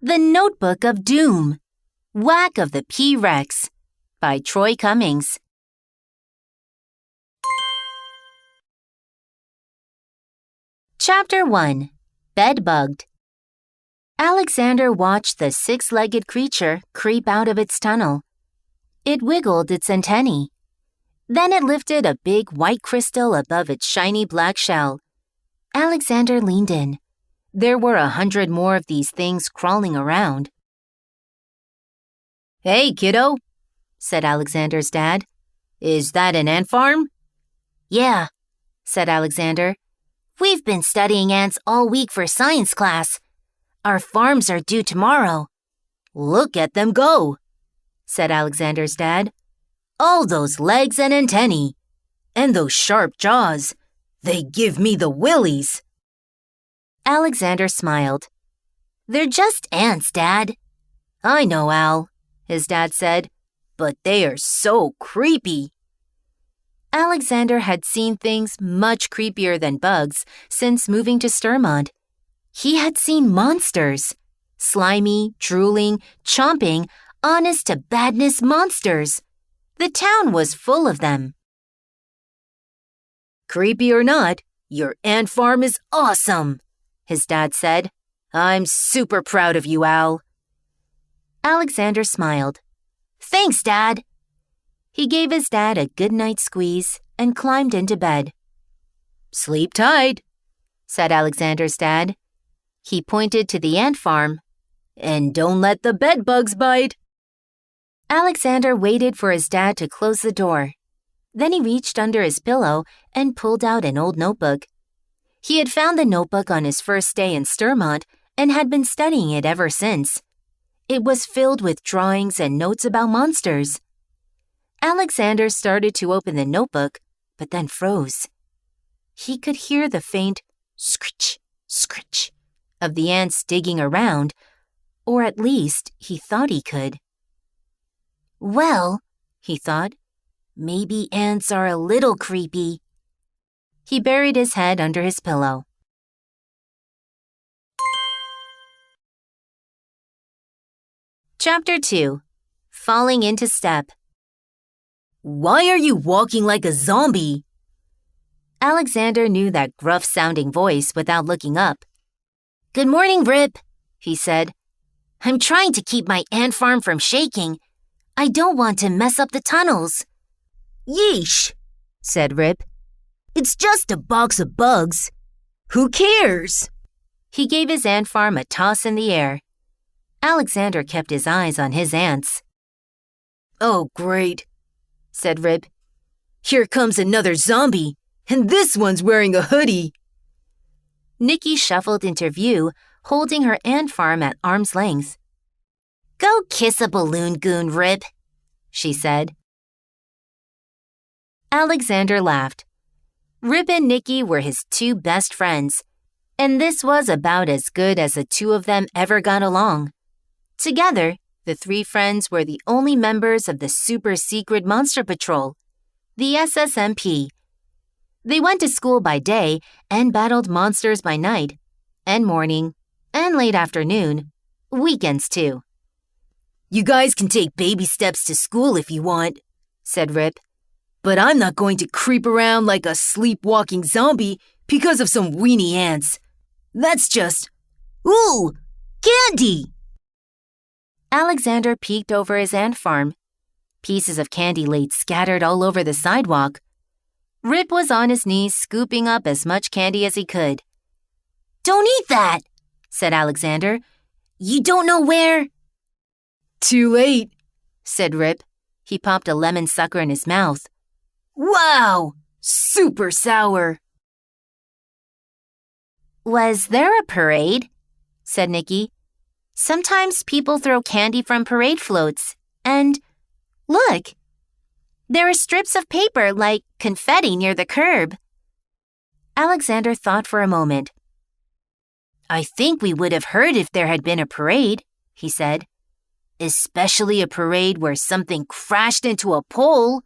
The Notebook of Doom, Whack of the P-Rex by Troy Cummings. Chapter 1. Bedbugged. Alexander watched the six-legged creature creep out of its tunnel. It wiggled its antennae. Then it lifted a big white crystal above its shiny black shell. Alexander leaned in. There were 100 more of these things crawling around. "Hey, kiddo," said Alexander's dad. "Is that an ant farm?" "Yeah," said Alexander. "We've been studying ants all week for science class. Our farms are due tomorrow." "Look at them go," said Alexander's dad. "All those legs and antennae. And those sharp jaws. They give me the willies." Alexander smiled. "They're just ants, Dad." "I know, Al," his dad said, "but they are so creepy." Alexander had seen things much creepier than bugs since moving to Sturmont. He had seen monsters. Slimy, drooling, chomping, honest-to-badness monsters. The town was full of them. "Creepy or not, your ant farm is awesome," his dad said. "I'm super proud of you, Al." Alexander smiled. "Thanks, Dad." He gave his dad a good-night squeeze and climbed into bed. "Sleep tight," said Alexander's dad. He pointed to the ant farm. "And don't let the bed bugs bite." Alexander waited for his dad to close the door. Then he reached under his pillow and pulled out an old notebook. He had found the notebook on his first day in Sturmont and had been studying it ever since. It was filled with drawings and notes about monsters. Alexander started to open the notebook, but then froze. He could hear the faint scritch, scritch of the ants digging around, or at least he thought he could. "Well," he thought, "maybe ants are a little creepy." He buried his head under his pillow. Chapter 2. Falling into Step. "Why are you walking like a zombie?" Alexander knew that gruff-sounding voice without looking up. "Good morning, Rip," he said. "I'm trying to keep my ant farm from shaking. I don't want to mess up the tunnels." "Yeesh," said Rip. "It's just a box of bugs. Who cares?" He gave his ant farm a toss in the air. Alexander kept his eyes on his ants. "Oh, great," said Rip. "Here comes another zombie, and this one's wearing a hoodie." Nikki shuffled into view, holding her ant farm at arm's length. "Go kiss a balloon goon, Rip," she said. Alexander laughed. Rip and Nikki were his two best friends, and this was about as good as the two of them ever got along. Together, the three friends were the only members of the super-secret Monster Patrol, the SSMP. They went to school by day and battled monsters by night, and morning, and late afternoon, weekends too. "You guys can take baby steps to school if you want," said Rip. "But I'm not going to creep around like a sleepwalking zombie because of some weenie ants. That's just... Ooh! Candy!" Alexander peeked over his ant farm. Pieces of candy lay scattered all over the sidewalk. Rip was on his knees scooping up as much candy as he could. "Don't eat that," said Alexander. "You don't know where—" "Too late," said Rip. He popped a lemon sucker in his mouth. "Wow! Super sour!" "Was there a parade?" said Nikki. "Sometimes people throw candy from parade floats, and look! There are strips of paper like confetti near the curb." Alexander thought for a moment. "I think we would have heard if there had been a parade," he said. "Especially a parade where something crashed into a pole."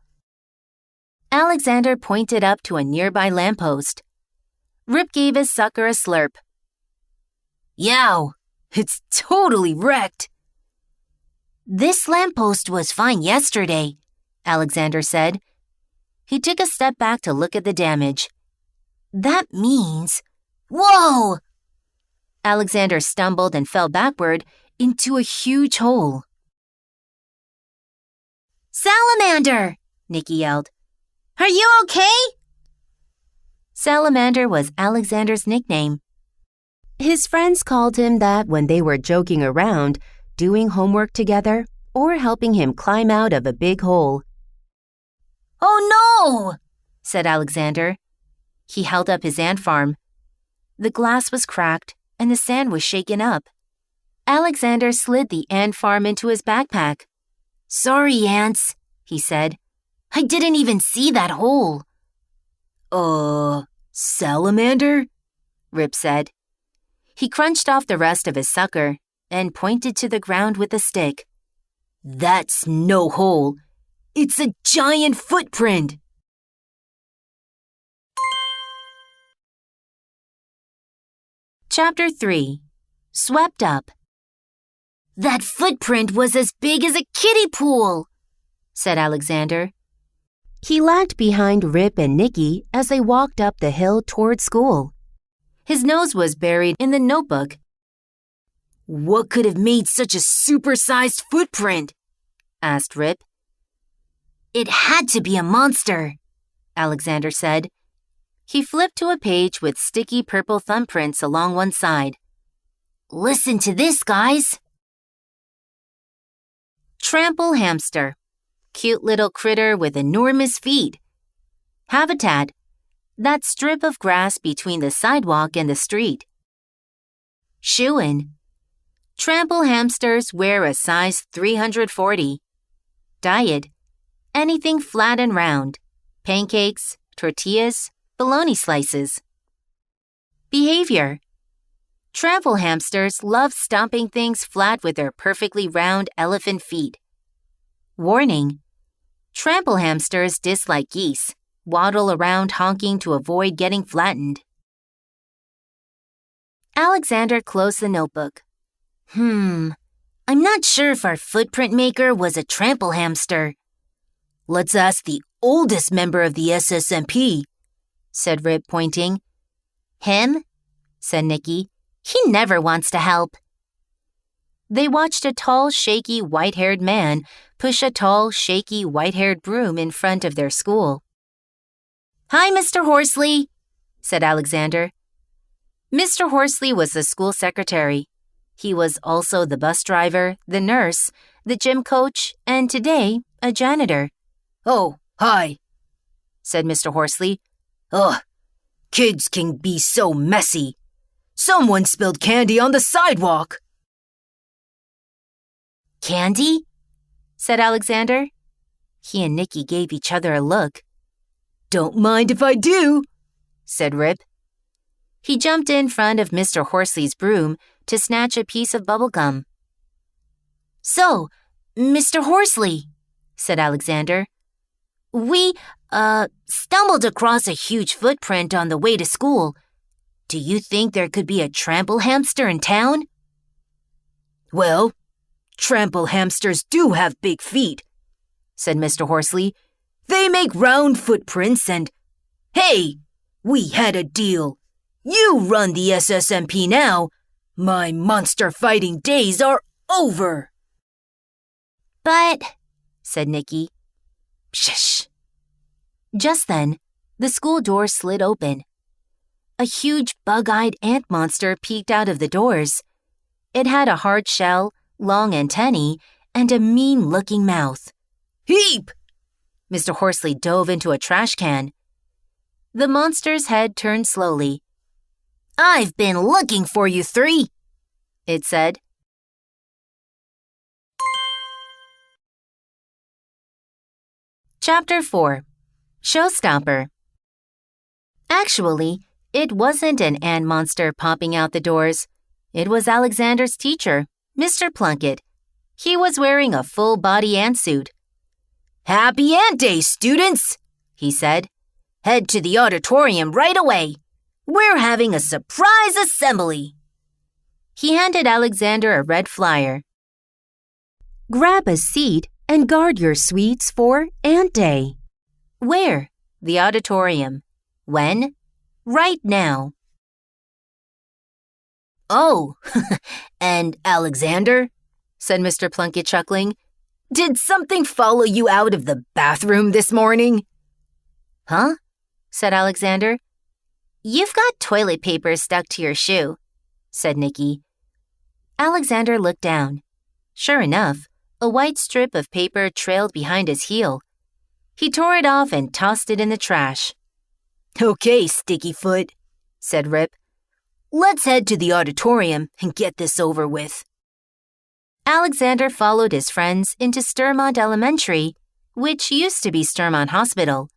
Alexander pointed up to a nearby lamppost. Rip gave his sucker a slurp. "Yow! It's totally wrecked. This lamppost was fine yesterday, Alexander said. He took a step back to look at the damage. That means… Whoa! Alexander stumbled and fell backward into a huge hole. Salamander! Nikki yelled. Are you okay? Salamander was Alexander's nickname. His friends called him that when they were joking around, doing homework together, or helping him climb out of a big hole. Oh no! Said Alexander. He held up his ant farm. The glass was cracked and the sand was shaken up. Alexander slid the ant farm into his backpack. Sorry, ants, he said. I didn't even see that hole. Salamander? Rip said. He crunched off the rest of his sucker and pointed to the ground with a stick. That's no hole. It's a giant footprint. Chapter 3. Swept Up. That footprint was as big as a kiddie pool, said Alexander. He lagged behind Rip and Nikki as they walked up the hill toward school. His nose was buried in the notebook. What could have made such a supersized footprint? Asked Rip. It had to be a monster, Alexander said. He flipped to a page with sticky purple thumbprints along one side. Listen to this, guys. Trample hamster. Cute little critter with enormous feet. Habitat. That strip of grass between the sidewalk and the street. Shoe-in. Trample hamsters wear a size 340. Diet. Anything flat and round. Pancakes, tortillas, bologna slices. Behavior. Trample hamsters love stomping things flat with their perfectly round elephant feet. Warning. Trample hamsters dislike geese, waddle around honking to avoid getting flattened. Alexander closed the notebook. I'm not sure if our footprint maker was a trample hamster. Let's ask the oldest member of the SSMP, said Rip, pointing. Him? Said Nikki. He never wants to help. They watched a tall, shaky, white-haired man push a tall, shaky, white-haired broom in front of their school. Hi, Mr. Horsley, said Alexander. Mr. Horsley was the school secretary. He was also the bus driver, the nurse, the gym coach, and today, a janitor. Oh, hi, said Mr. Horsley. Ugh, kids can be so messy. Someone spilled candy on the sidewalk. Candy? Said Alexander. He and Nikki gave each other a look. Don't mind if I do, said Rip. He jumped in front of Mr. Horsley's broom to snatch a piece of bubble gum. So, Mr. Horsley, said Alexander, we, stumbled across a huge footprint on the way to school. Do you think there could be a trample hamster in town? Well, trample hamsters do have big feet, said Mr. Horsley. They make round footprints and… Hey, we had a deal. You run the SSMP now. My monster fighting days are over. But, said Nikki. Shush. Just then, the school door slid open. A huge bug-eyed ant monster peeked out of the doors. It had a hard shell, long antennae, and a mean-looking mouth. Heap! Mr. Horsley dove into a trash can. The monster's head turned slowly. I've been looking for you three, it said. Chapter 4. Showstopper. Actually, it wasn't an ant monster popping out the doors. It was Alexander's teacher, Mr. Plunkett. He was wearing a full-body ant suit. Happy Ant Day, students, he said. Head to the auditorium right away. We're having a surprise assembly. He handed Alexander a red flyer. Grab a seat and guard your sweets for Ant Day. Where? The auditorium. When? Right now. Oh, and Alexander, said Mr. Plunkett, chuckling, did something follow you out of the bathroom this morning? Huh? Said Alexander. You've got toilet paper stuck to your shoe, said Nicky. Alexander looked down. Sure enough, a white strip of paper trailed behind his heel. He tore it off and tossed it in the trash. Okay, Sticky Foot, said Rip. Let's head to the auditorium and get this over with. Alexander followed his friends into Sturmont Elementary, which used to be Sturmont Hospital.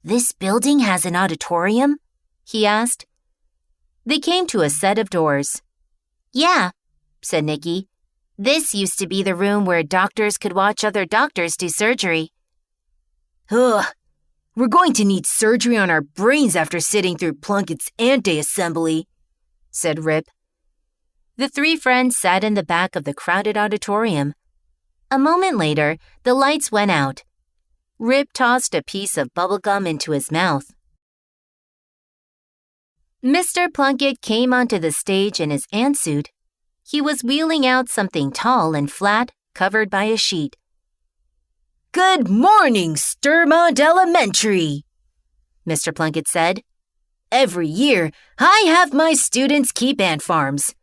This building has an auditorium? He asked. They came to a set of doors. Yeah, said Nicky. This used to be the room where doctors could watch other doctors do surgery. Ugh, we're going to need surgery on our brains after sitting through Plunkett's Ant Day assembly, said Rip. The three friends sat in the back of the crowded auditorium. A moment later, the lights went out. Rip tossed a piece of bubble gum into his mouth. Mr. Plunkett came onto the stage in his ant suit. He was wheeling out something tall and flat, covered by a sheet. Good morning, Sturmont Elementary, Mr. Plunkett said. Every year, I have my students keep ant farms.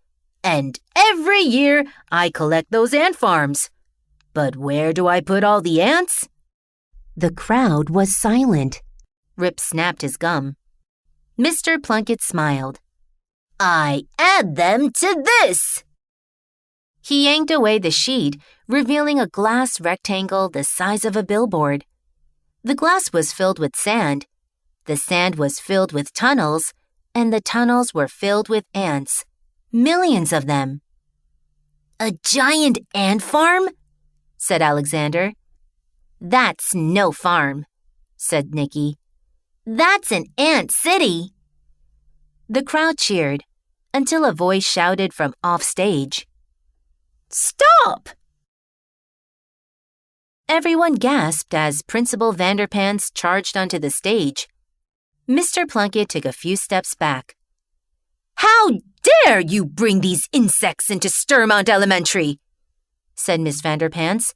And every year, I collect those ant farms. But where do I put all the ants? The crowd was silent. Rip snapped his gum. Mr. Plunkett smiled. I add them to this. He yanked away the sheet, revealing a glass rectangle the size of a billboard. The glass was filled with sand. The sand was filled with tunnels, and the tunnels were filled with ants. Millions of them. A giant ant farm? Said Alexander. That's no farm, said Nicky. That's an ant city. The crowd cheered until a voice shouted from off stage. Stop! Everyone gasped as Principal Vanderpants charged onto the stage. Mr. Plunkett took a few steps back. How dare you bring these insects into Sturmont Elementary? Said Miss Vanderpants,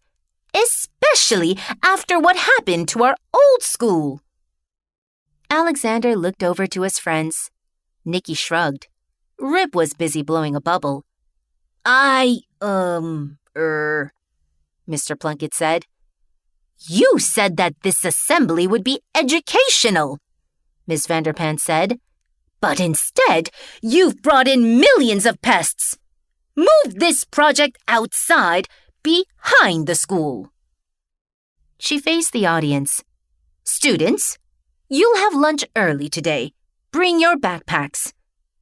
especially after what happened to our old school. Alexander looked over to his friends. Nicky shrugged. Rip was busy blowing a bubble. Mr. Plunkett said. You said that this assembly would be educational, Miss Vanderpants said. But instead, you've brought in millions of pests. Move this project outside, behind the school. She faced the audience. Students, you'll have lunch early today. Bring your backpacks.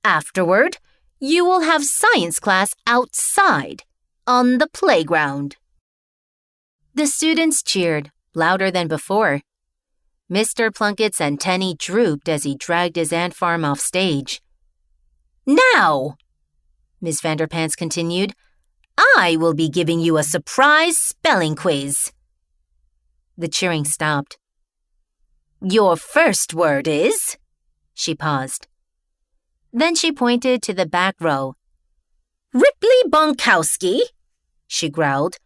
Afterward, you will have science class outside, on the playground. The students cheered, louder than before. Mr. Plunkett's antennae drooped as he dragged his ant farm off stage. Now, Miss Vanderpants continued, I will be giving you a surprise spelling quiz. The cheering stopped. Your first word is... She paused. Then she pointed to the back row. Ripley Bonkowski, she growled.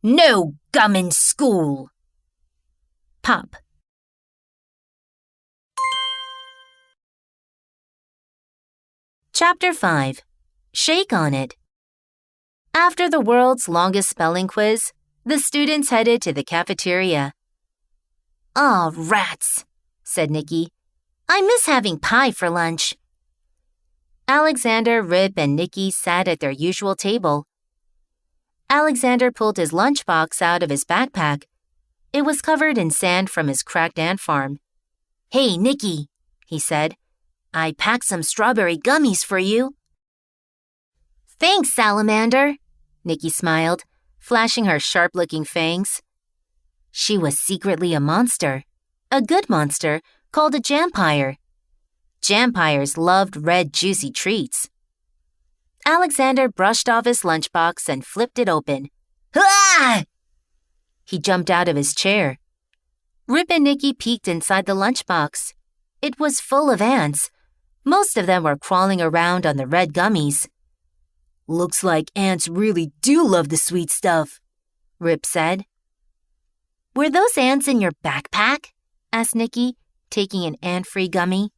No gum in school. Pop. Chapter 5. Shake on It. After the world's longest spelling quiz, the students headed to the cafeteria. Aw, rats, said Nicky. I miss having pie for lunch. Alexander, Rip, and Nicky sat at their usual table. Alexander pulled his lunchbox out of his backpack. It was covered in sand from his cracked ant farm. Hey, Nicky, he said. I packed some strawberry gummies for you. Thanks, Salamander, Nicky smiled, flashing her sharp-looking fangs. She was secretly a monster, a good monster called a jampire. Jampires loved red, juicy treats. Alexander brushed off his lunchbox and flipped it open. Ah! He jumped out of his chair. Rip and Nicky peeked inside the lunchbox. It was full of ants. Most of them were crawling around on the red gummies. Looks like ants really do love the sweet stuff, Rip said. Were those ants in your backpack? Asked Nicky, taking an ant-free gummy.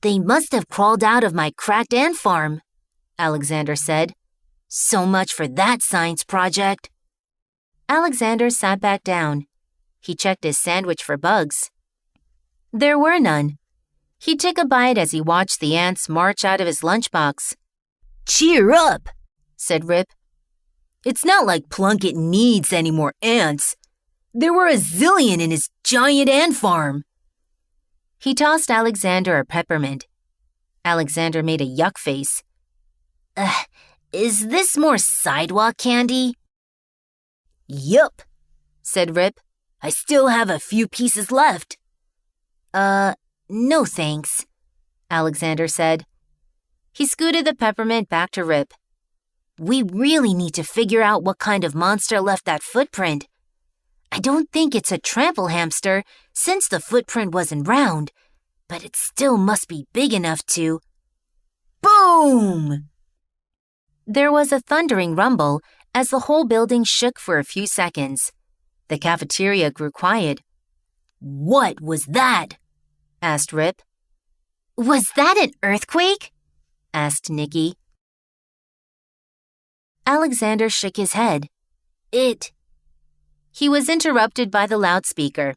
They must have crawled out of my cracked ant farm, Alexander said. So much for that science project. Alexander sat back down. He checked his sandwich for bugs. There were none. He took a bite as he watched the ants march out of his lunchbox. Cheer up, said Rip. It's not like Plunkett needs any more ants. There were a zillion in his giant ant farm. He tossed Alexander a peppermint. Alexander made a yuck face. Is this more sidewalk candy? Yup, said Rip. I still have a few pieces left. No thanks, Alexander said. He scooted the peppermint back to Rip. We really need to figure out what kind of monster left that footprint. I don't think it's a trample hamster since the footprint wasn't round, but it still must be big enough to... Boom! There was a thundering rumble as the whole building shook for a few seconds. The cafeteria grew quiet. What was that? Asked Rip. Was that an earthquake? Asked Nicky. Alexander shook his head. He was interrupted by the loudspeaker.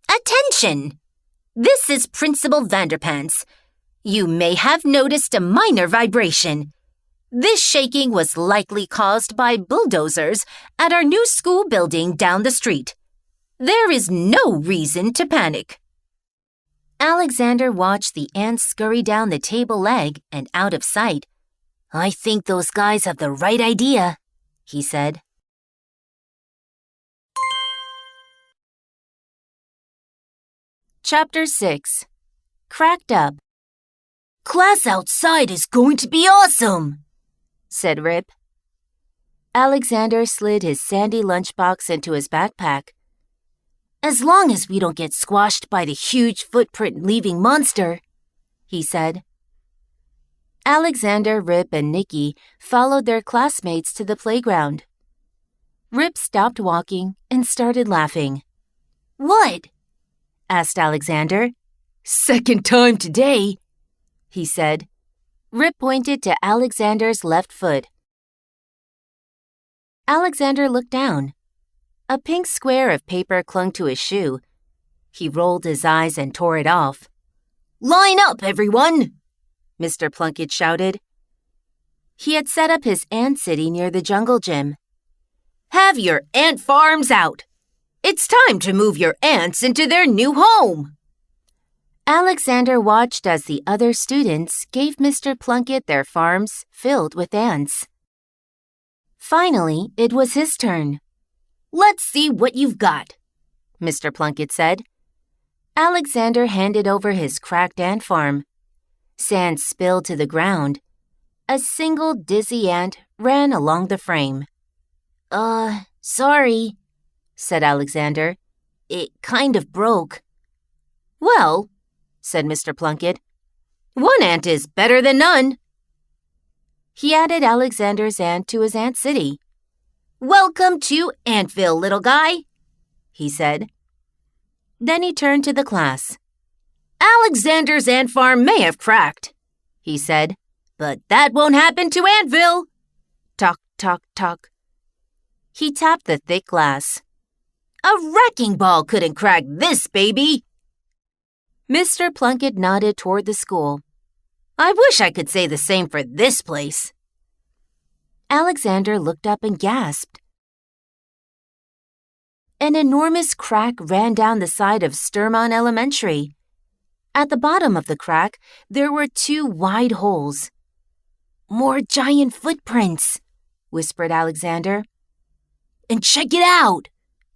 Attention! This is Principal Vanderpants. You may have noticed a minor vibration. This shaking was likely caused by bulldozers at our new school building down the street. There is no reason to panic. Alexander watched the ants scurry down the table leg and out of sight. I think those guys have the right idea, he said. Chapter 6. Cracked Up. Class outside is going to be awesome, said Rip. Alexander slid his sandy lunchbox into his backpack. As long as we don't get squashed by the huge footprint-leaving monster, he said. Alexander, Rip, and Nicky followed their classmates to the playground. Rip stopped walking and started laughing. What? Asked Alexander. Second time today, he said. Rip pointed to Alexander's left foot. Alexander looked down. A pink square of paper clung to his shoe. He rolled his eyes and tore it off. Line up, everyone! Mr. Plunkett shouted. He had set up his ant city near the jungle gym. Have your ant farms out! It's time to move your ants into their new home! Alexander watched as the other students gave Mr. Plunkett their farms filled with ants. Finally, it was his turn. Let's see what you've got, Mr. Plunkett said. Alexander handed over his cracked ant farm. Sand spilled to the ground. A single dizzy ant ran along the frame. Sorry, said Alexander. It kind of broke. Well, said Mr. Plunkett, one ant is better than none. He added Alexander's ant to his ant city. Welcome to Antville, little guy, he said. Then he turned to the class. Alexander's ant farm may have cracked, he said, but that won't happen to Antville. Tock, tock, tock. He tapped the thick glass. A wrecking ball couldn't crack this baby. Mr. Plunkett nodded toward the school. I wish I could say the same for this place. Alexander looked up and gasped. An enormous crack ran down the side of Sturmon Elementary. At the bottom of the crack, there were 2 wide holes. More giant footprints, whispered Alexander. And check it out,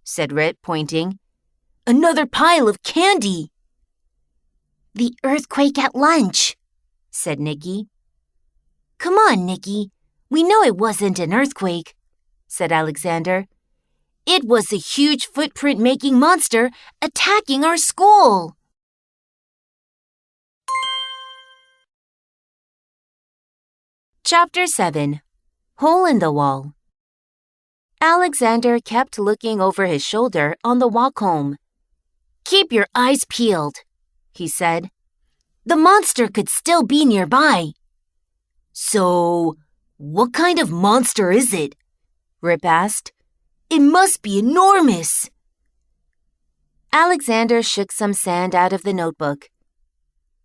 said Rip, pointing. Another pile of candy. The earthquake at lunch, said Nicky. Come on, Nikki. We know it wasn't an earthquake, said Alexander. It was a huge footprint-making monster attacking our school. Chapter 7. Hole in the Wall. Alexander kept looking over his shoulder on the walk home. Keep your eyes peeled, he said. The monster could still be nearby. So, what kind of monster is it? Rip asked. It must be enormous. Alexander shook some sand out of the notebook.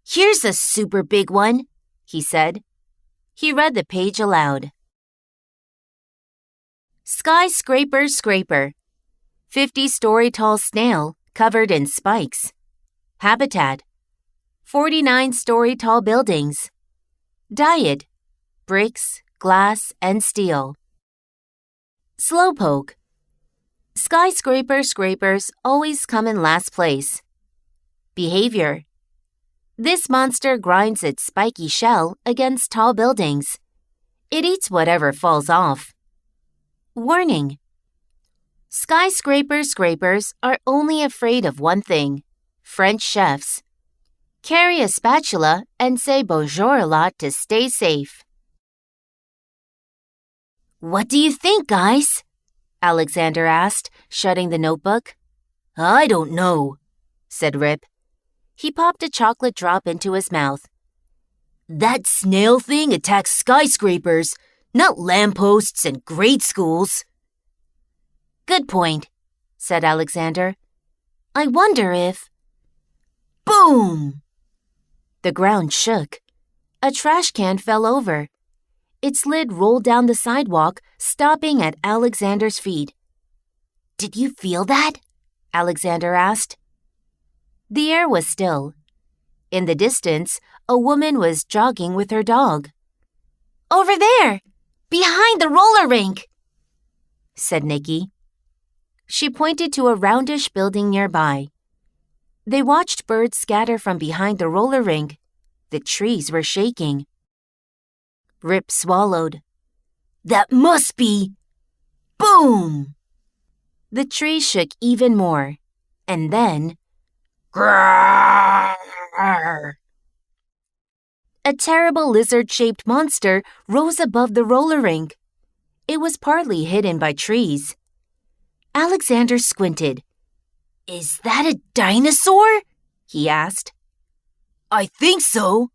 Here's a super big one, he said. He read the page aloud. Skyscraper scraper. 50-story tall snail covered in spikes. Habitat. 49-story tall buildings. Diet. Bricks, glass, and steel. Slowpoke. Skyscraper scrapers always come in last place. Behavior. This monster grinds its spiky shell against tall buildings. It eats whatever falls off. Warning. Skyscraper scrapers are only afraid of one thing: French chefs. Carry a spatula and say bonjour a lot to stay safe. What do you think, guys? Alexander asked, shutting the notebook. I don't know, said Rip. He popped a chocolate drop into his mouth. That snail thing attacks skyscrapers, not lampposts and grade schools. Good point, said Alexander. I wonder if... Boom! The ground shook. A trash can fell over. Its lid rolled down the sidewalk, stopping at Alexander's feet. Did you feel that? Alexander asked. The air was still. In the distance, a woman was jogging with her dog. Over there! Behind the roller rink! Said Nikki. She pointed to a roundish building nearby. They watched birds scatter from behind the roller rink. The trees were shaking. Rip swallowed. That must be... Boom! The tree shook even more. And then... Grrrr! A terrible lizard-shaped monster rose above the roller rink. It was partly hidden by trees. Alexander squinted. Is that a dinosaur? He asked. I think so,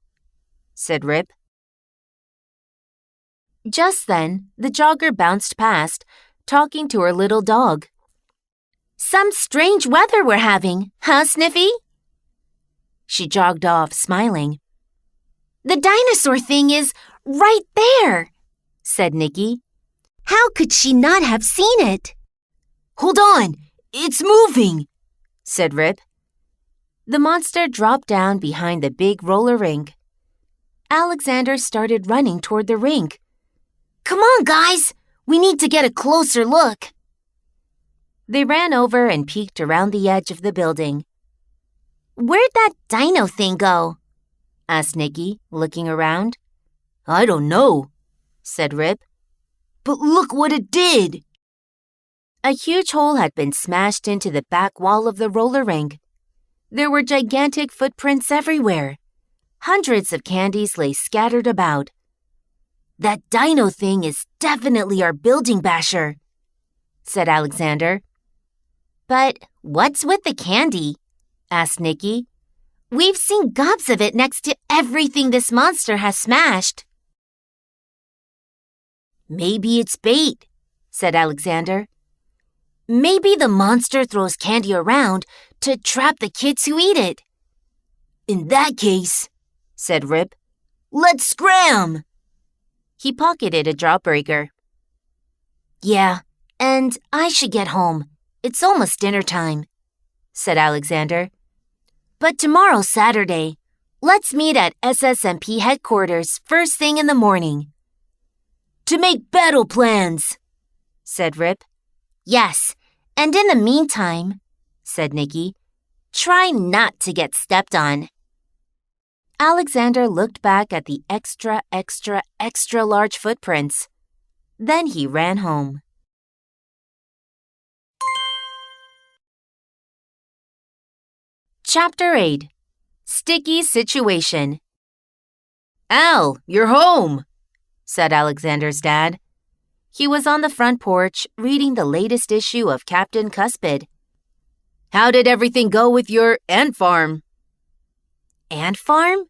said Rip. Just then, the jogger bounced past, talking to her little dog. Some strange weather we're having, huh, Sniffy? She jogged off, smiling. The dinosaur thing is right there, said Nikki. How could she not have seen it? Hold on, it's moving, said Rip. The monster dropped down behind the big roller rink. Alexander started running toward the rink. Come on, guys! We need to get a closer look. They ran over and peeked around the edge of the building. Where'd that dino thing go? Asked Nikki, looking around. I don't know, said Rip. But look what it did! A huge hole had been smashed into the back wall of the roller rink. There were gigantic footprints everywhere. Hundreds of candies lay scattered about. That dino thing is definitely our building basher, said Alexander. But what's with the candy? Asked Nikki. We've seen gobs of it next to everything this monster has smashed. Maybe it's bait, said Alexander. Maybe the monster throws candy around to trap the kids who eat it. In that case, said Rip, let's scram! He pocketed a jawbreaker. Yeah, and I should get home. It's almost dinner time, said Alexander. But tomorrow's Saturday. Let's meet at SSMP headquarters first thing in the morning. To make battle plans, said Rip. Yes, and in the meantime, said Nikki, try not to get stepped on. Alexander looked back at the extra large footprints. Then he ran home. Chapter 8. Sticky Situation. "Al, you're home," said Alexander's dad. He was on the front porch reading the latest issue of Captain Cuspid. "How did everything go with your ant farm?" "Ant farm?"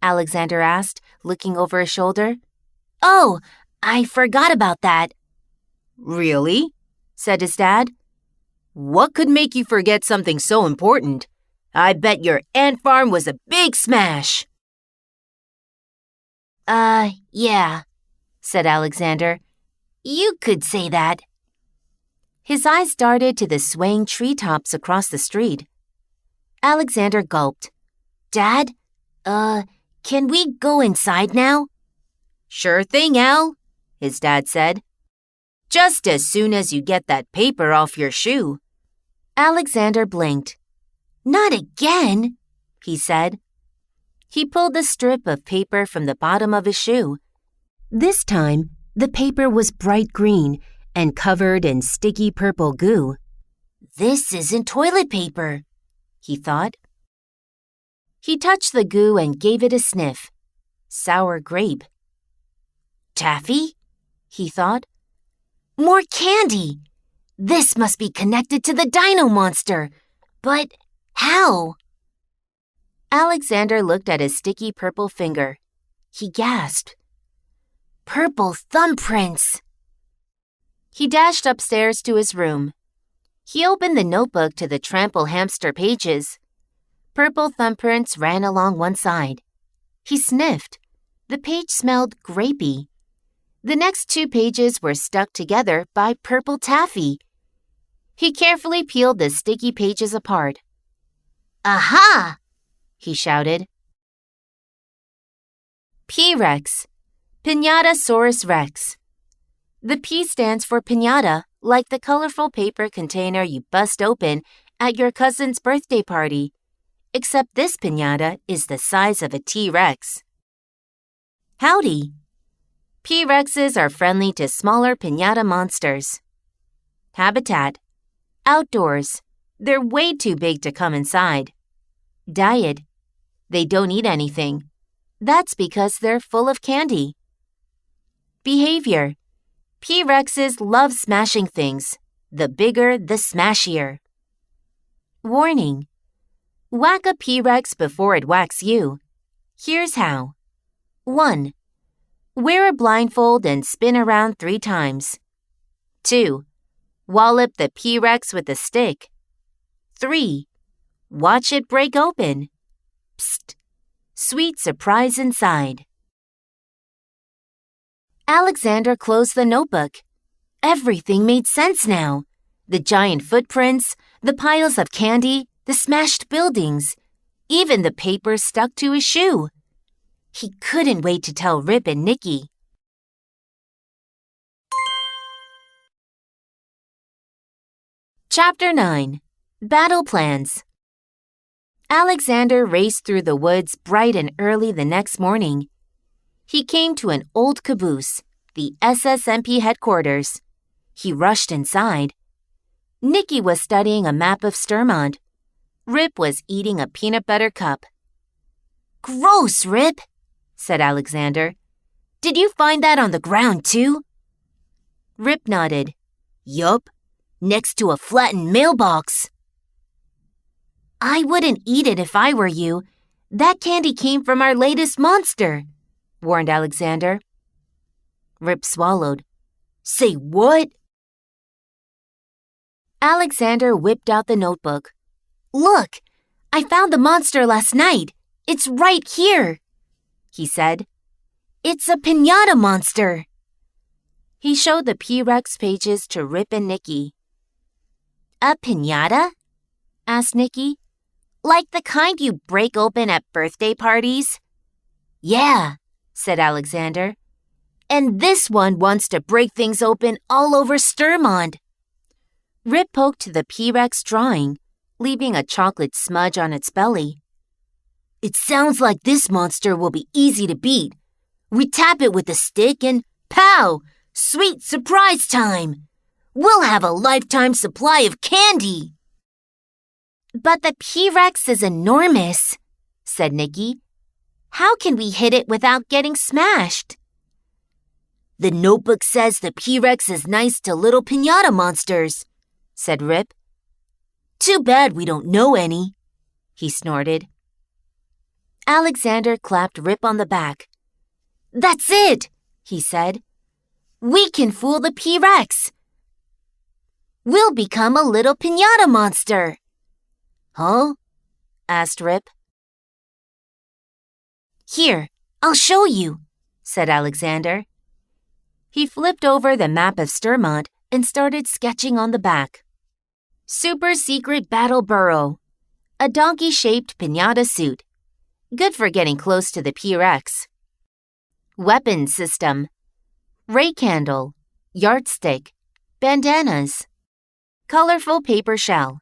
Alexander asked, looking over his shoulder. "Oh, I forgot about that." "Really?" said his dad. "What could make you forget something so important? I bet your ant farm was a big smash." Yeah," said Alexander. "You could say that." His eyes darted to the swaying treetops across the street. Alexander gulped. "Dad, can we go inside now?" "Sure thing, Al," his dad said. "Just as soon as you get that paper off your shoe." Alexander blinked. "Not again," he said. He pulled the strip of paper from the bottom of his shoe. This time, the paper was bright green and covered in sticky purple goo. "This isn't toilet paper," he thought. He touched the goo and gave it a sniff. Sour grape. "Taffy?" he thought. "More candy! This must be connected to the Dino Monster. But how?" Alexander looked at his sticky purple finger. He gasped. "Purple thumbprints!" He dashed upstairs to his room. He opened the notebook to the Trample Hamster pages. Purple thumbprints ran along one side. He sniffed. The page smelled grapey. The next 2 pages were stuck together by purple taffy. He carefully peeled the sticky pages apart. "Aha!" he shouted. P-Rex, Piñatasaurus Rex. The P stands for piñata, like the colorful paper container you bust open at your cousin's birthday party, except this piñata is the size of a T-Rex. Howdy. P-Rexes are friendly to smaller piñata monsters. Habitat. Outdoors. They're way too big to come inside. Diet. They don't eat anything. That's because they're full of candy. Behavior. P-Rexes love smashing things. The bigger, the smashier. Warning. Whack a P-Rex before it whacks you. Here's how. 1. Wear a blindfold and spin around 3 times. 2. Wallop the P-Rex with a stick. 3. Watch it break open. Psst! Sweet surprise inside. Alexander closed the notebook. Everything made sense now. The giant footprints, the piles of candy, the smashed buildings, even the paper stuck to his shoe. He couldn't wait to tell Rip and Nicky. Chapter 9. Battle Plans. Alexander raced through the woods bright and early the next morning. He came to an old caboose, the SSMP headquarters. He rushed inside. Nicky was studying a map of Sturmont. Rip was eating a peanut butter cup. "Gross, Rip," said Alexander. "Did you find that on the ground, too?" Rip nodded. "Yup, next to a flattened mailbox." "I wouldn't eat it if I were you. That candy came from our latest monster," warned Alexander. Rip swallowed. "Say what?" Alexander whipped out the notebook. "Look, I found the monster last night. It's right here," he said. "It's a piñata monster." He showed the P-Rex pages to Rip and Nicky. "A piñata?" asked Nicky. "Like the kind you break open at birthday parties?" "Yeah," said Alexander. "And this one wants to break things open all over Sturmont." Rip poked to the P-Rex drawing, leaving a chocolate smudge on its belly. It sounds like this monster will be easy to beat. We tap it with a stick and pow! Sweet surprise time! We'll have a lifetime supply of candy! But the P-Rex is enormous, said Nikki. How can we hit it without getting smashed? The notebook says the P-Rex is nice to little piñata monsters, said Rip. Too bad we don't know any, he snorted. Alexander clapped Rip on the back. That's it, he said. We can fool the P-Rex. We'll become a little piñata monster. Huh? asked Rip. Here, I'll show you, said Alexander. He flipped over the map of Sturmont and started sketching on the back. Super secret battle burrow. A donkey-shaped piñata suit. Good for getting close to the P-Rex. Weapon system. Ray candle. Yardstick. Bandanas. Colorful paper shell.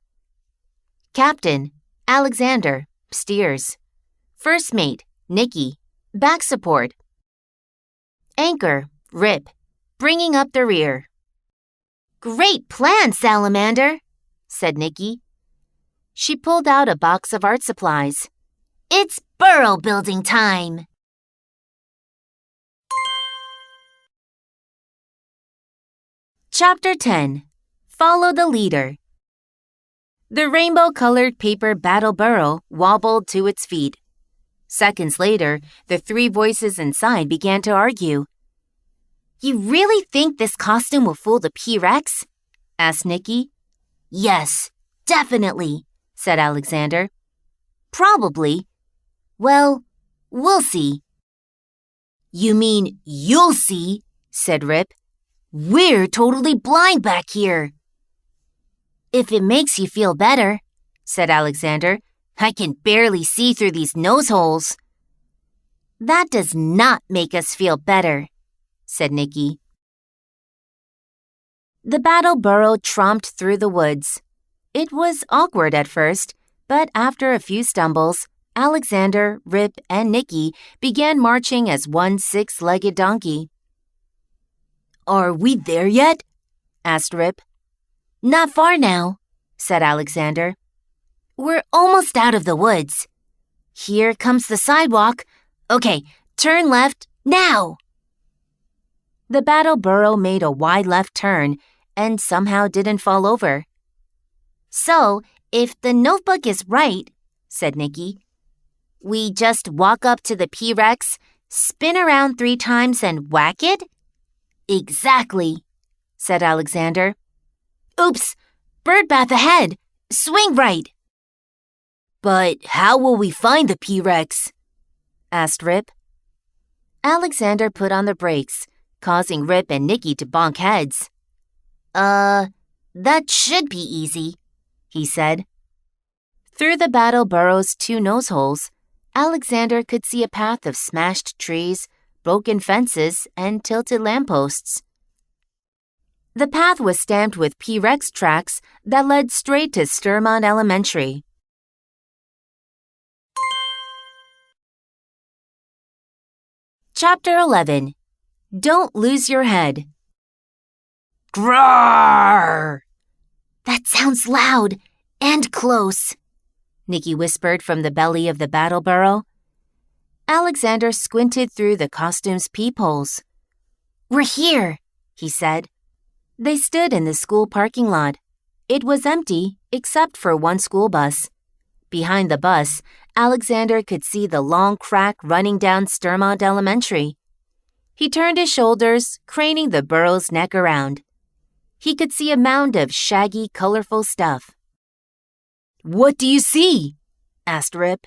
Captain, Alexander, steers. First mate, Nikki, back support. Anchor, Rip, bringing up the rear. Great plan, Salamander, said Nikki. She pulled out a box of art supplies. It's burrow building time. Chapter 10. Follow the leader. The rainbow-colored paper battle burrow wobbled to its feet. Seconds later, the three voices inside began to argue. You really think this costume will fool the P-Rex? asked Nikki. Yes, definitely, said Alexander. Probably. Well, we'll see. You mean you'll see, said Rip. We're totally blind back here. If it makes you feel better, said Alexander, I can barely see through these nose holes. That does not make us feel better, said Nikki. The battle burrow tromped through the woods. It was awkward at first, but after a few stumbles, Alexander, Rip, and Nikki began marching as one six-legged donkey. Are we there yet? asked Rip. Not far now, said Alexander. We're almost out of the woods. Here comes the sidewalk. Okay, turn left now. The battle burrow made a wide left turn and somehow didn't fall over. So, if the notebook is right, said Nikki, we just walk up to the P-Rex, spin around 3 times and whack it? Exactly, said Alexander. Oops, birdbath ahead. Swing right. But how will we find the P-Rex? asked Rip. Alexander put on the brakes, causing Rip and Nikki to bonk heads. That should be easy, he said. Through the battle burrow's 2 nose holes, Alexander could see a path of smashed trees, broken fences, and tilted lampposts. The path was stamped with P-Rex tracks that led straight to Sturmont Elementary. Chapter 11. Don't lose your head. Grrrr! That sounds loud and close, Nikki whispered from the belly of the battle burrow. Alexander squinted through the costume's peepholes. We're here, he said. They stood in the school parking lot. It was empty except for one school bus. Behind the bus, Alexander could see the long crack running down Sturmont Elementary. He turned his shoulders, craning the burro's neck around. He could see a mound of shaggy, colorful stuff. What do you see? asked Rip.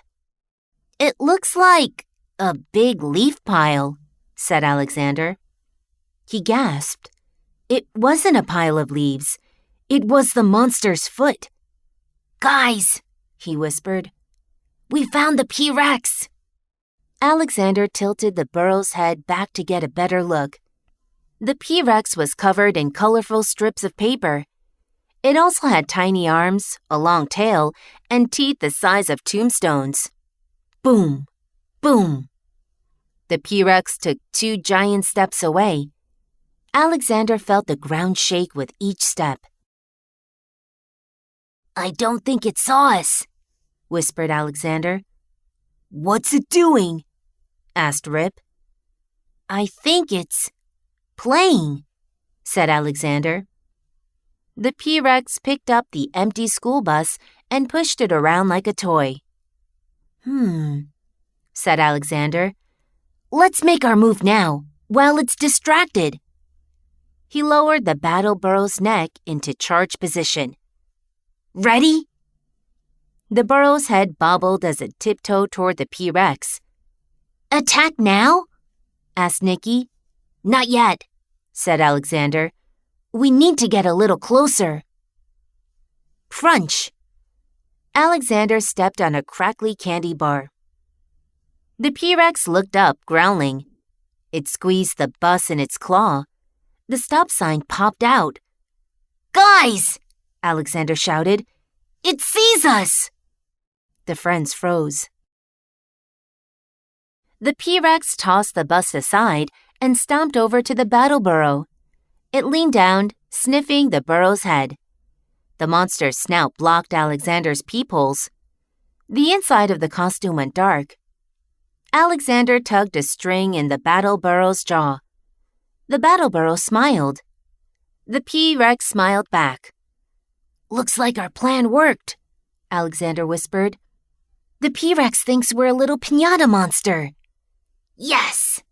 It looks like a big leaf pile, said Alexander. He gasped. It wasn't a pile of leaves. It was the monster's foot. Guys, he whispered, we found the P-Rex. Alexander tilted the burro's head back to get a better look. The P-Rex was covered in colorful strips of paper. It also had tiny arms, a long tail, and teeth the size of tombstones. Boom! Boom! The P-Rex took 2 giant steps away. Alexander felt the ground shake with each step. "I don't think it saw us," whispered Alexander. "What's it doing?" asked Rip. "I think it's playing," said Alexander. The P-Rex picked up the empty school bus and pushed it around like a toy. Said Alexander. "Let's make our move now, while it's distracted." He lowered the Battle-Burro's neck into charge position. "Ready?" The burro's head bobbled as it tiptoed toward the P-Rex. "Attack now?" asked Nicky. "Not yet," said Alexander. "We need to get a little closer." Crunch! Alexander stepped on a crackly candy bar. The P-Rex looked up, growling. It squeezed the bus in its claw. The stop sign popped out. "Guys!" Alexander shouted. "It sees us!" The friends froze. The P-Rex tossed the bus aside and stomped over to the Battle-Burro. It leaned down, sniffing the burro's head. The monster's snout blocked Alexander's peepholes. The inside of the costume went dark. Alexander tugged a string in the Battle-Burro's jaw. The Battle-Burro smiled. The P-Rex smiled back. "Looks like our plan worked," Alexander whispered. "The P-Rex thinks we're a little piñata monster." "Yes,"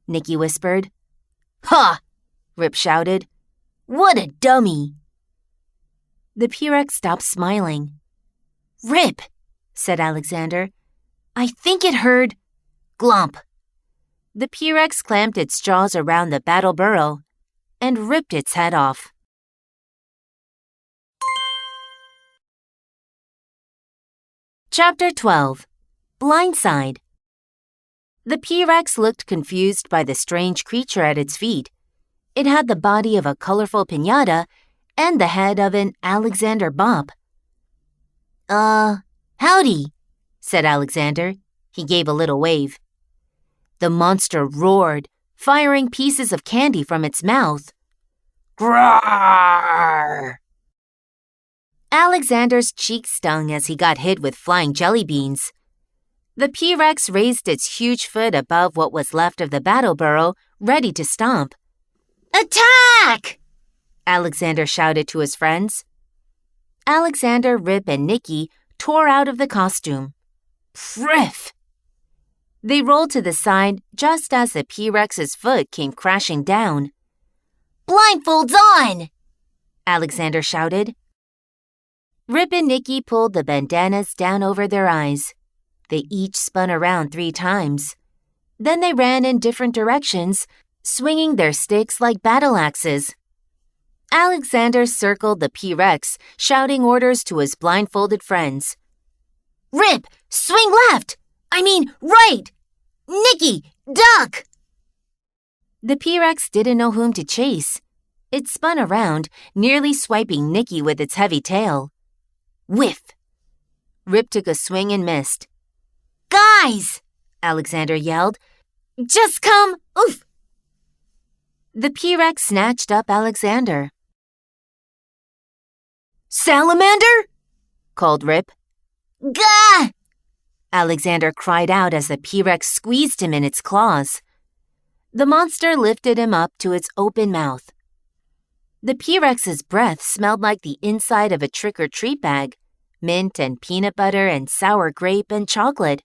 Nicky whispered. "Ha!" Rip shouted. "What a dummy!" The P-Rex stopped smiling. "Rip," said Alexander. "I think it heard glomp." The P-Rex clamped its jaws around the Battle-Burro and ripped its head off. Chapter 12. Blindside. The P-Rex looked confused by the strange creature at its feet. It had the body of a colorful piñata and the head of an Alexander Bop. Howdy," said Alexander. He gave a little wave. The monster roared, firing pieces of candy from its mouth. Grrrr! Alexander's cheek stung as he got hit with flying jelly beans. The P-Rex raised its huge foot above what was left of the Battle-Burro, ready to stomp. "Attack!" Alexander shouted to his friends. Alexander, Rip, and Nicky tore out of the costume. Friff! They rolled to the side just as the P-Rex's foot came crashing down. "Blindfolds on!" Alexander shouted. Rip and Nicky pulled the bandanas down over their eyes. They each spun around 3 times. Then they ran in different directions, swinging their sticks like battle axes. Alexander circled the P-Rex, shouting orders to his blindfolded friends. "Rip, swing left! Right! Nicky, duck!" The P-Rex didn't know whom to chase. It spun around, nearly swiping Nicky with its heavy tail. Whiff! Rip took a swing and missed. "Guys!" Alexander yelled. "Just come, oof!" The P-Rex snatched up Alexander. "Salamander!" called Rip. "Gah!" Alexander cried out as the P-Rex squeezed him in its claws. The monster lifted him up to its open mouth. The P-Rex's breath smelled like the inside of a trick-or-treat bag, mint and peanut butter and sour grape and chocolate.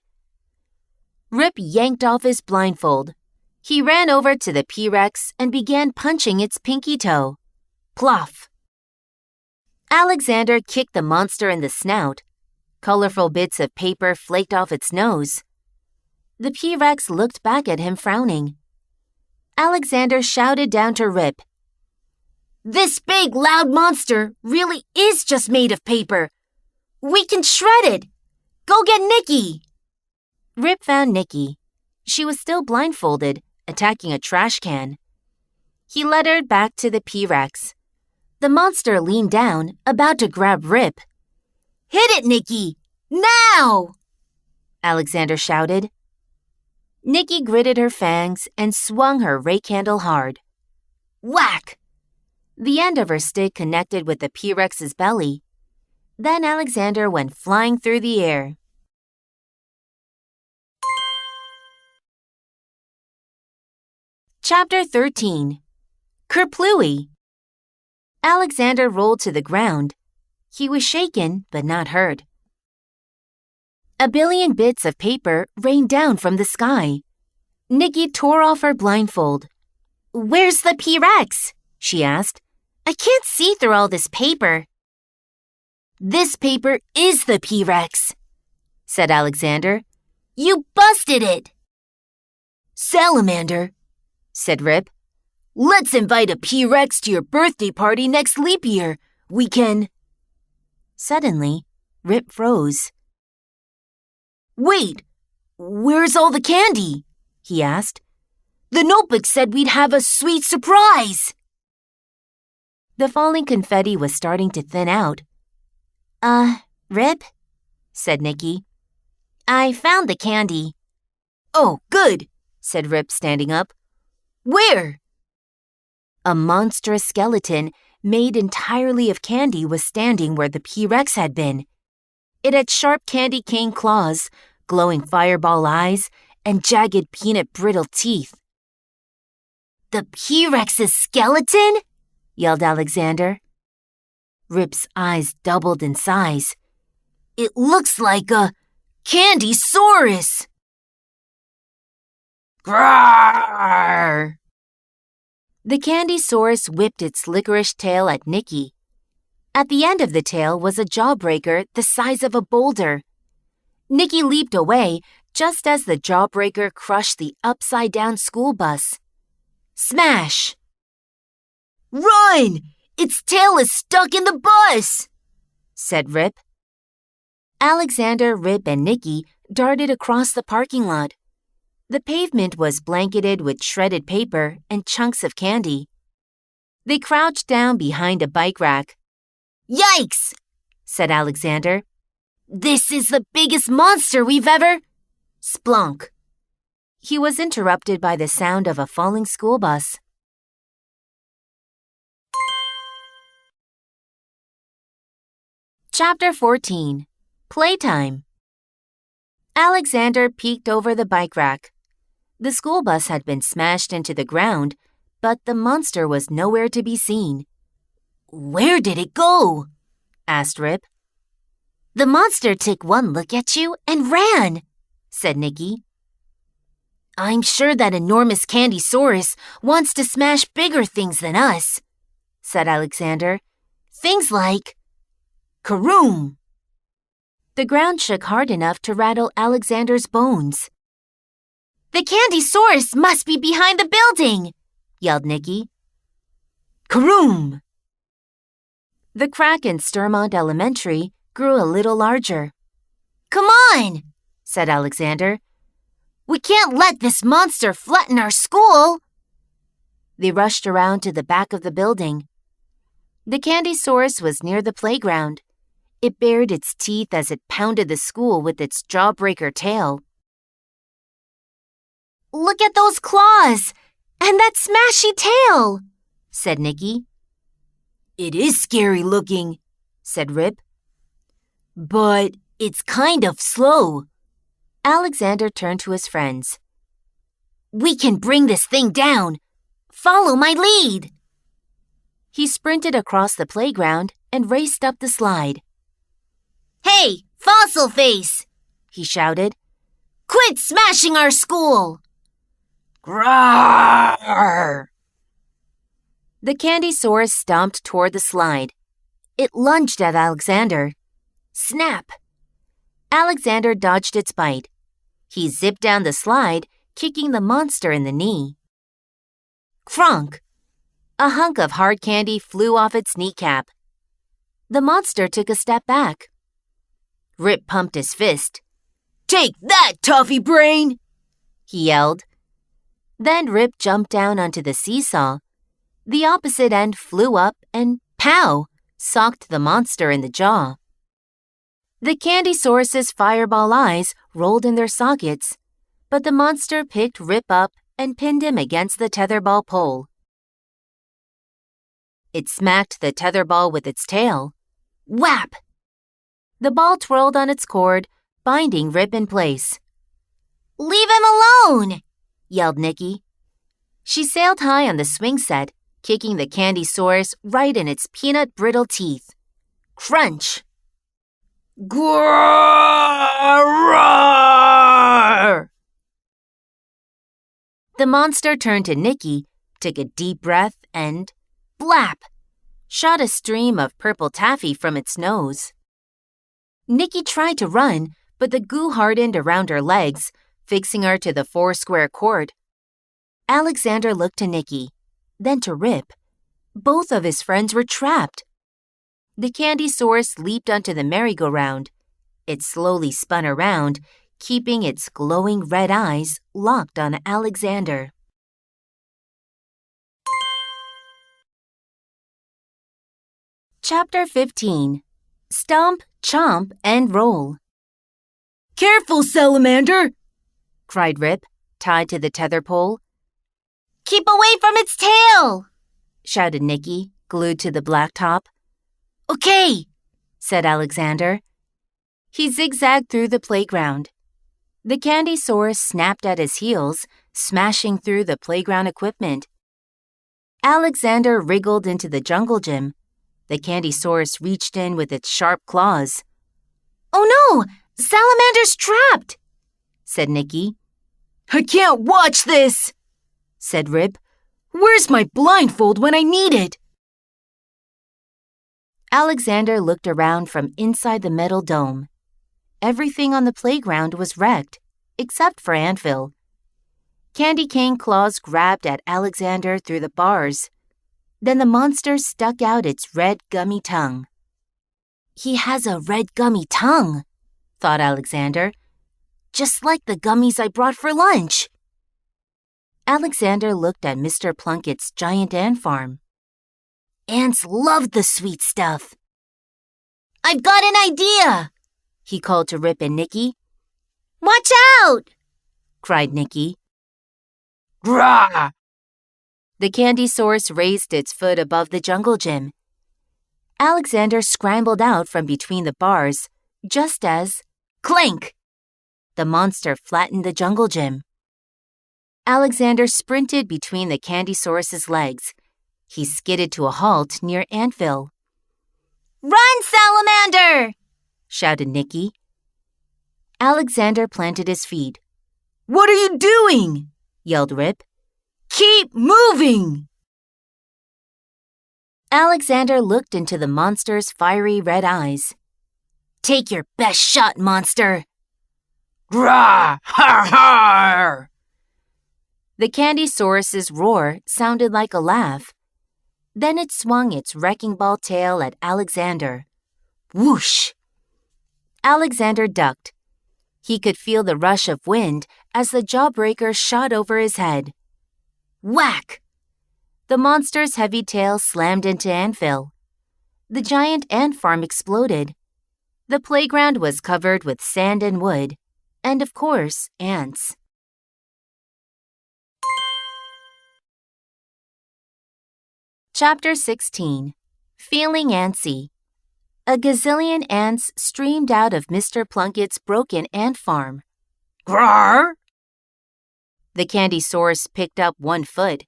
Rip yanked off his blindfold. He ran over to the P-Rex and began punching its pinky toe. Ploff! Alexander kicked the monster in the snout. Colorful bits of paper flaked off its nose. The P-Rex looked back at him, frowning. Alexander shouted down to Rip. "This big, loud monster really is just made of paper. We can shred it! Go get Nicky!" Rip found Nicky. She was still blindfolded, attacking a trash can. He led her back to the P-Rex. The monster leaned down, about to grab Rip. "Hit it, Nicky! Now!" Alexander shouted. Nikki gritted her fangs and swung her rake handle hard. Whack! The end of her stick connected with the P-Rex's belly. Then Alexander went flying through the air. Chapter 13. Kerplooey. Alexander rolled to the ground. He was shaken, but not hurt. A billion bits of paper rained down from the sky. Nikki tore off her blindfold. Where's the P-Rex? She asked. I can't see through all this paper. This paper is the P-Rex, said Alexander. You busted it! Salamander, said Rip. Let's invite a P-Rex to your birthday party next leap year. We can... Suddenly, Rip froze. Wait, where's all the candy? He asked. The notebook said we'd have a sweet surprise. The falling confetti was starting to thin out. Rip? Said Nikki. I found the candy. Oh, good, said Rip, standing up. Where? A monstrous skeleton made entirely of candy was standing where the P-Rex had been. It had sharp candy cane claws, glowing fireball eyes, and jagged peanut brittle teeth. The P-Rex's skeleton? Yelled Alexander. Rip's eyes doubled in size. It looks like a Candysaurus! Grrrr! The Candysaurus whipped its licorice tail at Nikki. At the end of the tail was a jawbreaker the size of a boulder. Nikki leaped away just as the jawbreaker crushed the upside-down school bus. Smash! Run! Its tail is stuck in the bus! Said Rip. Alexander, Rip, and Nikki darted across the parking lot. The pavement was blanketed with shredded paper and chunks of candy. They crouched down behind a bike rack. Yikes! Said Alexander. This is the biggest monster we've ever... Splunk. He was interrupted by the sound of a falling school bus. Chapter 14. Playtime. Alexander peeked over the bike rack. The school bus had been smashed into the ground, but the monster was nowhere to be seen. Where did it go? Asked Rip. The monster took one look at you and ran, said Nikki. I'm sure that enormous Candysaurus wants to smash bigger things than us, said Alexander. Things like... Karoom! The ground shook hard enough to rattle Alexander's bones. The Candysaurus must be behind the building, yelled Nikki. Karoom! The crack in Sturmont Elementary grew a little larger. Come on, said Alexander. We can't let this monster flatten our school. They rushed around to the back of the building. The Candysaurus was near the playground. It bared its teeth as it pounded the school with its jawbreaker tail. Look at those claws! And that smashy tail! Said Nikki. It is scary looking, said Rip. But it's kind of slow. Alexander turned to his friends. We can bring this thing down. Follow my lead. He sprinted across the playground and raced up the slide. Hey, Fossil Face! He shouted. Quit smashing our school! Grrrr! The Candysaurus stomped toward the slide. It lunged at Alexander. Snap! Alexander dodged its bite. He zipped down the slide, kicking the monster in the knee. Crunk! A hunk of hard candy flew off its kneecap. The monster took a step back. Rip pumped his fist. Take that, Toffee Brain! He yelled. Then Rip jumped down onto the seesaw. The opposite end flew up and, pow, socked the monster in the jaw. The Candysaurus's fireball eyes rolled in their sockets, but the monster picked Rip up and pinned him against the tetherball pole. It smacked the tetherball with its tail. Whap! The ball twirled on its cord, binding Rip in place. "Leave him alone!" yelled Nicky. She sailed high on the swing set, kicking the Candysaurus right in its peanut-brittle teeth. Crunch! Roar! The monster turned to Nicky, took a deep breath, and blap! Shot a stream of purple taffy from its nose. Nicky tried to run, but the goo hardened around her legs, fixing her to the four-square court. Alexander looked to Nicky, then to Rip. Both of his friends were trapped. The Candysaurus leaped onto the merry-go-round. It slowly spun around, keeping its glowing red eyes locked on Alexander. Chapter 15. Stomp, Chomp, and Roll. "Careful, Salamander!" cried Rip, tied to the tether pole. "Keep away from its tail!" shouted Nicky, glued to the blacktop. "Okay," said Alexander. He zigzagged through the playground. The Candysaurus snapped at his heels, smashing through the playground equipment. Alexander wriggled into the jungle gym. The Candysaurus reached in with its sharp claws. "Oh no! Salamander's trapped!" said Nicky. "I can't watch this!" said Rip. "Where's my blindfold when I need it?" Alexander looked around from inside the metal dome. Everything on the playground was wrecked, except for Antvil. Candy cane claws grabbed at Alexander through the bars. Then the monster stuck out its red gummy tongue. "He has a red gummy tongue," thought Alexander. "Just like the gummies I brought for lunch." Alexander looked at Mr. Plunkett's giant ant farm. Ants loved the sweet stuff. "I've got an idea!" he called to Rip and Nicky. "Watch out!" cried Nicky. "Grah!" The Candysaurus raised its foot above the jungle gym. Alexander scrambled out from between the bars, just as, clank! The monster flattened the jungle gym. Alexander sprinted between the Candysaurus's legs. He skidded to a halt near Antvil. "Run, Salamander!" shouted Nicky. Alexander planted his feet. "What are you doing?" yelled Rip. "Keep moving!" Alexander looked into the monster's fiery red eyes. "Take your best shot, monster!" "Grah! Har har!" The Candysaurus's roar sounded like a laugh. Then it swung its wrecking ball tail at Alexander. Whoosh! Alexander ducked. He could feel the rush of wind as the jawbreaker shot over his head. Whack! The monster's heavy tail slammed into Antvil. The giant ant farm exploded. The playground was covered with sand and wood, and of course, ants. Chapter 16. Feeling Antsy. A gazillion ants streamed out of Mr. Plunkett's broken ant farm. Grar! The Candysaurus picked up one foot,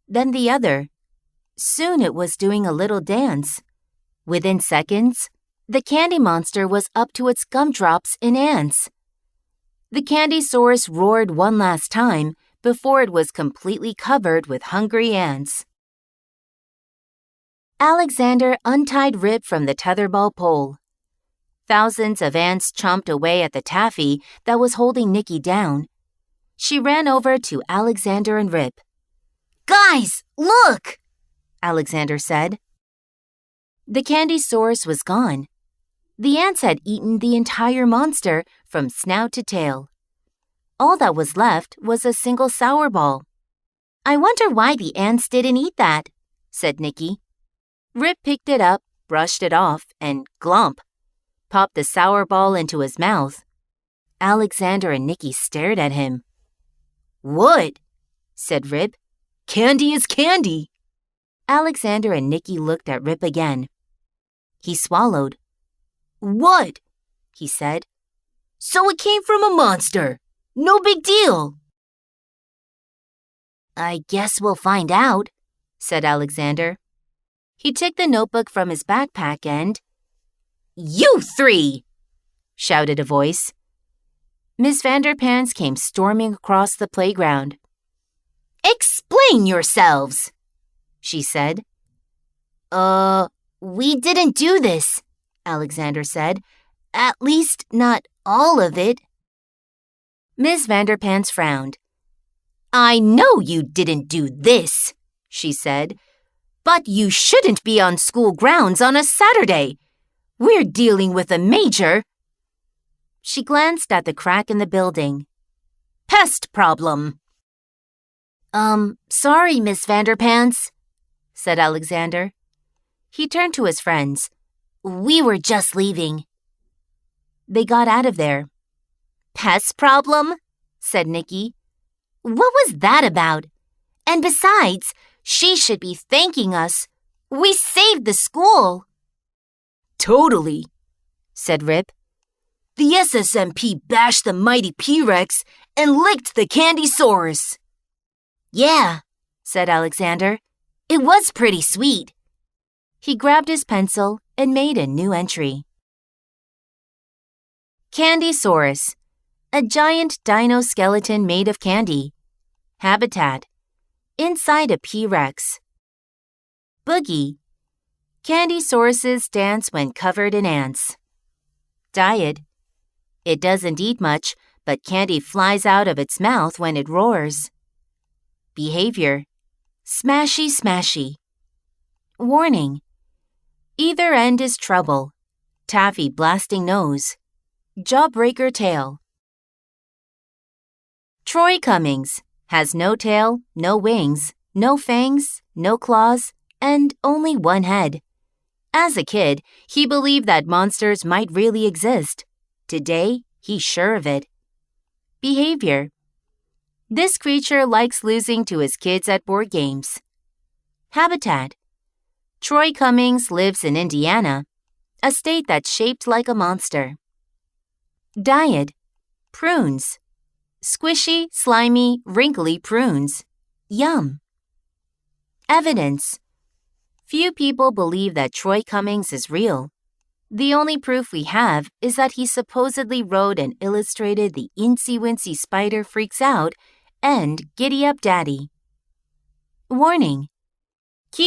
then the other. Soon it was doing a little dance. Within seconds, the candy monster was up to its gumdrops in ants. The Candysaurus roared one last time before it was completely covered with hungry ants. Alexander untied Rip from the tetherball pole. Thousands of ants chomped away at the taffy that was holding Nicky down. She ran over to Alexander and Rip. "Guys, look!" Alexander said. The Candysaurus was gone. The ants had eaten the entire monster from snout to tail. All that was left was a single sour ball. "I wonder why the ants didn't eat that," said Nicky. Rip picked it up, brushed it off, and glomp. popped the sour ball into his mouth. Alexander and Nikki stared at him. "What?" said Rip. "Candy is candy." Alexander and Nikki looked at Rip again. He swallowed. "What?" he said. "So it came from a monster. No big deal." "I guess we'll find out," said Alexander. He took the notebook from his backpack and... "You three!" shouted a voice. Miss Vanderpants came storming across the playground. "Explain yourselves," she said. We didn't do this," Alexander said. "At least not all of it." Miss Vanderpants frowned. "I know you didn't do this," she said. "But you shouldn't be on school grounds on a Saturday. We're dealing with a major..." She glanced at the crack in the building. "Pest problem." Sorry, Miss Vanderpants," said Alexander. He turned to his friends. "We were just leaving." They got out of there. "Pest problem?" said Nikki. "What was that about? And besides, she should be thanking us. We saved the school." "Totally," said Rip. "The SSMP bashed the mighty P-Rex and licked the Candysaurus." "Yeah," said Alexander. "It was pretty sweet." He grabbed his pencil and made a new entry. Candysaurus, a giant dino skeleton made of candy. Habitat, inside a P-Rex. Boogie, Candysauruses dance when covered in ants. Diet, it doesn't eat much, but candy flies out of its mouth when it roars. Behavior, smashy smashy. Warning, either end is trouble. Taffy blasting nose. Jawbreaker tail. Troy Cummings has no tail, no wings, no fangs, no claws, and only one head. As a kid, he believed that monsters might really exist. Today, he's sure of it. Behavior. This creature likes losing to his kids at board games. Habitat. Troy Cummings lives in Indiana, a state that's shaped like a monster. Diet. Prunes. Squishy, slimy, wrinkly prunes. Yum. Evidence. Few people believe that Troy Cummings is real. The only proof we have is that he supposedly wrote and illustrated The Incy Wincy Spider Freaks Out and Giddy Up Daddy. Warning.